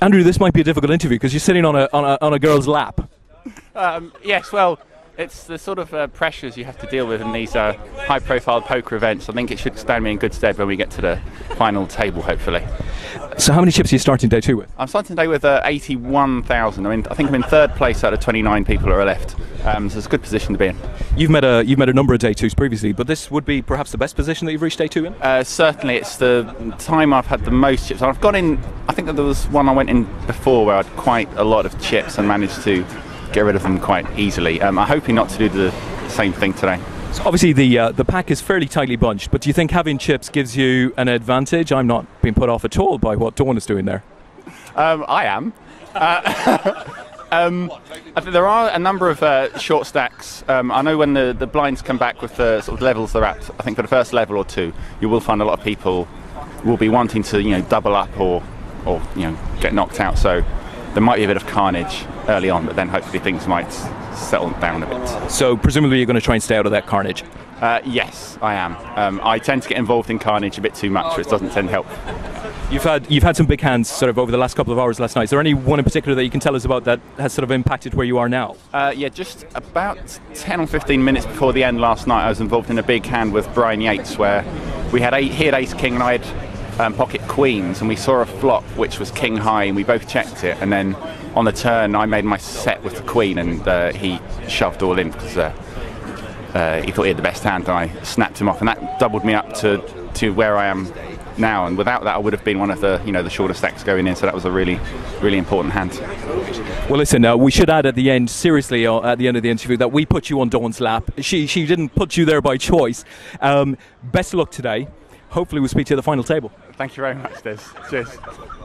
Andrew, this might be a difficult interview because you're sitting on a girl's lap. Yes, well, it's the sort of pressures you have to deal with in these high-profile poker events. I think it should stand me in good stead when we get to the final table, hopefully. So how many chips are you starting day 2 with? I'm starting today with 81,000. I think I'm in 3rd place out of 29 people who are left. So it's a good position to be in. You've met a number of day 2s previously, but this would be perhaps the best position that you've reached day 2 in? Certainly, it's the time I've had the most chips. I've gone in, I think that there was one I went in before where I had quite a lot of chips and managed to get rid of them quite easily. I'm hoping not to do the same thing today. So obviously the pack is fairly tightly bunched, but do you think having chips gives you an advantage? I'm not being put off at all by what Dawn is doing there. I am. I think there are a number of short stacks. I know when the blinds come back with the sort of levels they're at, I think for the first level or two, you will find a lot of people will be wanting to double up or get knocked out. So there might be a bit of carnage early on, but then hopefully things might settle down a bit. So presumably you're going to try and stay out of that carnage? Yes, I am. I tend to get involved in carnage a bit too much, which doesn't tend to help. You've had some big hands sort of over the last couple of hours last night. Is there any one in particular that you can tell us about that has sort of impacted where you are now? Yeah, just about 10 or 15 minutes before the end last night, I was involved in a big hand with Brian Yates where he had ace king and I had pocket queens, and we saw a flop which was king high, and we both checked it, and then on the turn I made my set with the queen, and he shoved all in because he thought he had the best hand, and I snapped him off, and that doubled me up to where I am now, and without that I would have been one of the shorter stacks going in, so that was a really important hand. Well, listen, we should add at the end, seriously, at the end of the interview, that we put you on Dawn's lap. She didn't put you there by choice. Best of luck today. Hopefully we'll speak to you at the final table. Thank you very much, Des. Cheers.